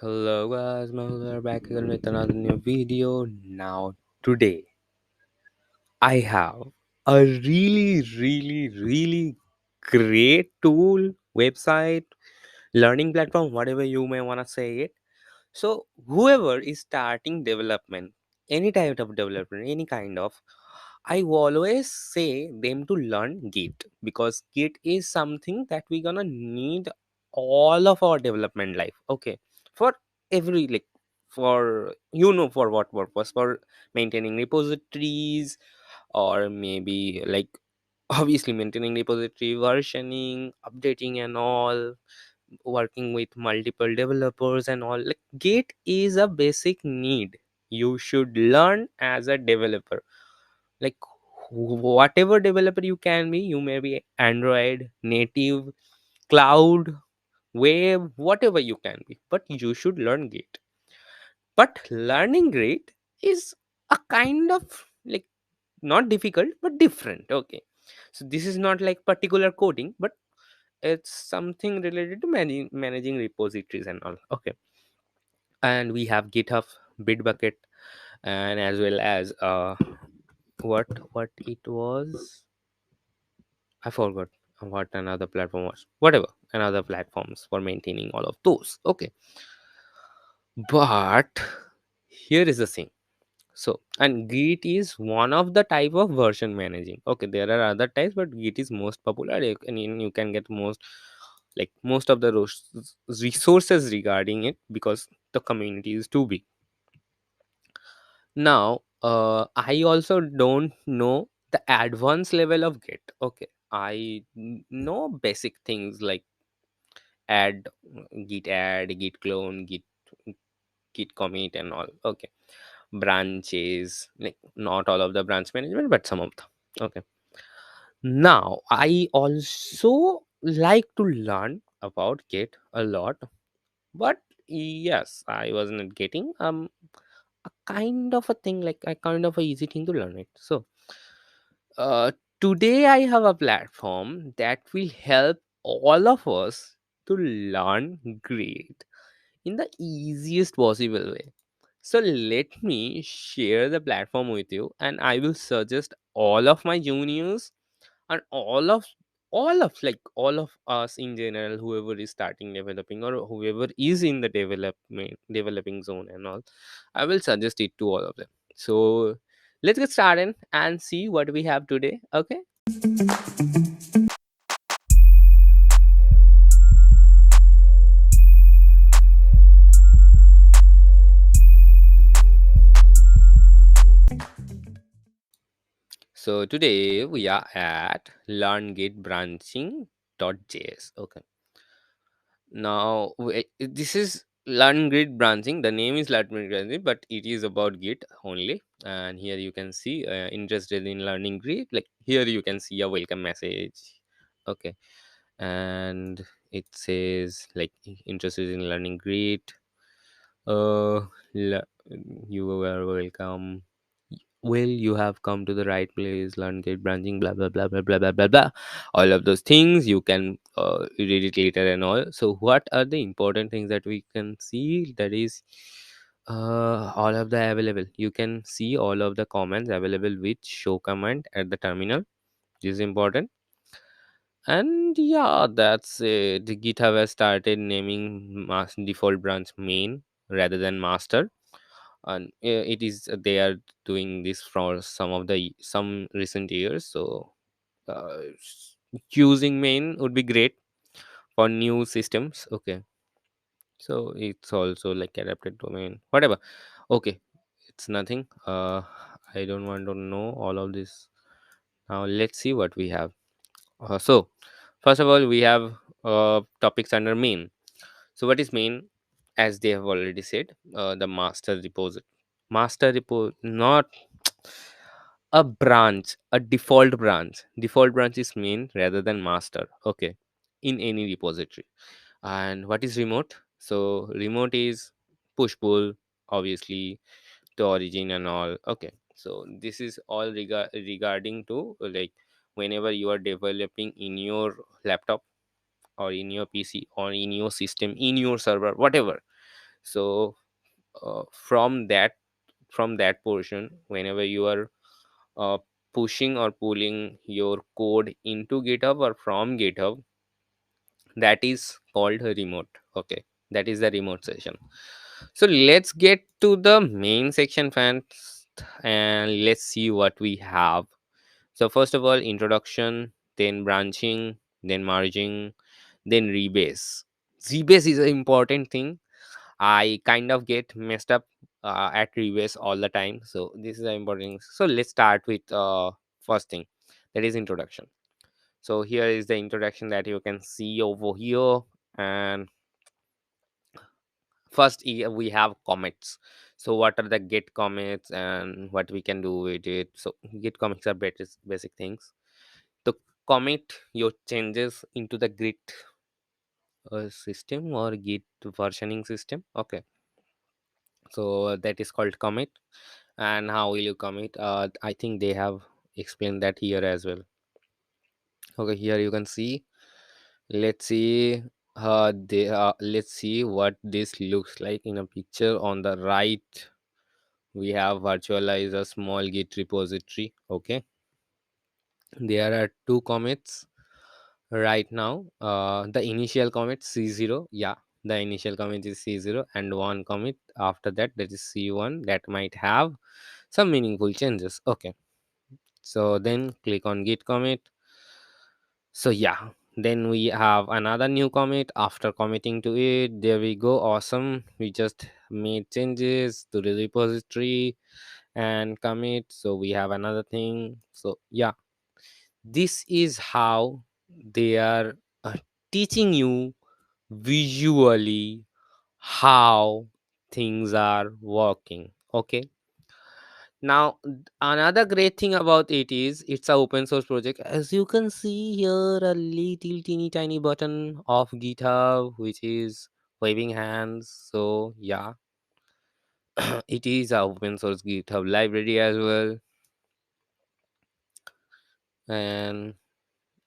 Hello guys, Mehul are back again with another new video. Now today I have a really great tool, website, learning platform, whatever you may wanna say it. So whoever is starting development, any type of development, any kind of, I always say them to learn Git because Git is something that we're gonna need all of our development life. Okay, for every like for for what purpose, for maintaining repositories, or maybe like obviously maintaining repository, versioning, updating, and all, working with multiple developers and all. Like Git is a basic need you should learn as a developer. Like whatever developer you can be, you may be Android native, cloud, web, whatever you can be, but you should learn Git. But learning Git is a kind of like not difficult but different. Okay, so this is not like particular coding, but it's something related to managing repositories and all. Okay, and we have GitHub, Bitbucket, and as well as what it was, I forgot what another platform was. Whatever, another platforms for maintaining all of those. Okay, but here is the thing. So, and Git is one of the type of version managing. Okay, there are other types, but Git is most popular. And you can get most of the resources regarding it because the community is too big. Now, I also don't know the advanced level of Git. Okay, I know basic things like add, git clone, git commit, and all. Okay, branches, like not all of the branch management, but some of them. Okay, now I also like to learn about Git a lot, but yes, I wasn't getting a kind of a thing, like a kind of a easy thing to learn it. So uh, today I have a platform that will help all of us to learn great in the easiest possible way. So let me share the platform with you, and I will suggest all of my juniors and all of us in general, whoever is starting developing or whoever is in the developing zone and all. I will suggest it to all of them. So let's get started and see what we have today. Okay. So today we are at learngate.branching.js. Okay. Now, this is Learn Git branching. The name is Learn Git branching, but it is about Git only. And here you can see interested in learning Git. Like here you can see a welcome message. Okay, and it says like interested in learning Git. Uh, le- you are welcome. Well, you have come to the right place. Learn Git branching, blah blah blah blah blah blah blah blah. All of those things you can read it later and all. So, what are the important things that we can see? That is, all of the available. You can see all of the comments available with show command at the terminal. This is important. And yeah, that's it. GitHub has started naming default branch main rather than master, and it is they are doing this for some recent years. So using main would be great for new systems. Okay, so it's also like adapted domain, whatever. Okay, it's nothing. I don't want to know all of this. Now let's see what we have. So first of all, we have topics under main. So what is main? As they have already said, the master repo, not a branch, a default branch is main rather than master. Okay, in any repository. And what is remote? So remote is push pull, obviously, to origin and all. Okay, so this is all regarding to like whenever you are developing in your laptop or in your PC or in your system, in your server, whatever. So from that portion, whenever you are uh, pushing or pulling your code into GitHub or from GitHub, that is called a remote. Okay, that is the remote session. So let's get to the main section fans, and let's see what we have. So first of all, introduction, then branching, then merging, then rebase. Rebase is an important thing. I kind of get messed up at rebase all the time, so this is an important. So let's start with first thing, that is introduction. So here is the introduction that you can see over here. And first we have commits. So what are the git commits and what we can do with it? So git commits are basic things to commit your changes into the git system or git versioning system. Okay, so that is called commit. And how will you commit? I think they have explained that here as well. Okay, here you can see. Let's see. Let's see what this looks like in a picture. On the right, we have virtualize a small git repository. Okay, there are two commits right now. The initial commit c0, yeah, the initial commit is c0, and one commit after that, that is c1, that might have some meaningful changes. Okay, so then click on git commit. So yeah, then we have another new commit. After committing to it, there we go, awesome, we just made changes to the repository and commit. So we have another thing. So yeah, this is how they are teaching you visually how things are working. Okay, now another great thing about it is it's a open source project. As you can see here, a little teeny tiny button of GitHub which is waving hands. So yeah, it is a open source GitHub library as well. And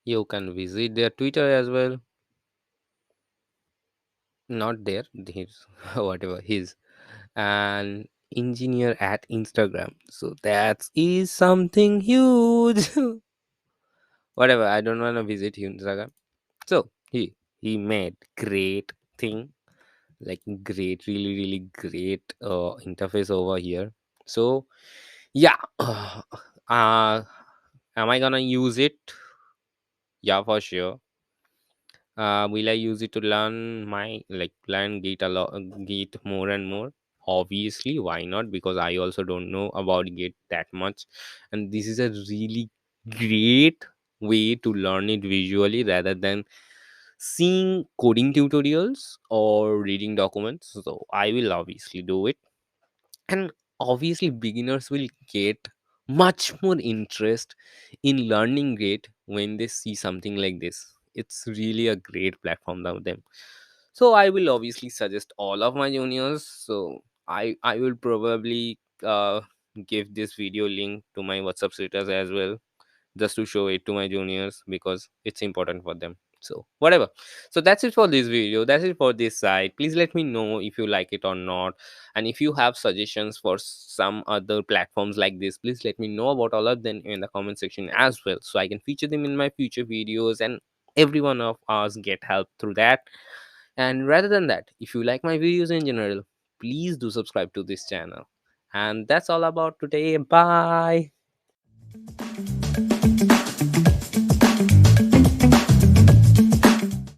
you can visit their Twitter as well. Not there, his whatever his. And engineer at Instagram. So that is something huge. Whatever, I don't want to visit Instagram. So he made great thing, like great, really really great interface over here. So yeah, am I gonna use it? Yeah, for sure. Will I use it to learn learn Git Git more and more? Obviously, why not? Because I also don't know about Git that much, and this is a really great way to learn it visually rather than seeing coding tutorials or reading documents. So I will obviously do it. And obviously beginners will get much more interest in learning Git when they see something like this. It's really a great platform for them. So I will obviously suggest all of my juniors. So I will probably give this video link to my WhatsApp status as well, just to show it to my juniors because it's important for them. So whatever, so that's it for this video, that's it for this side. Please let me know if you like it or not, and if you have suggestions for some other platforms like this, please let me know about all of them in the comment section as well, so I can feature them in my future videos and every one of us get help through that. And rather than that, if you like my videos in general, please do subscribe to this channel. And that's all about today. Bye.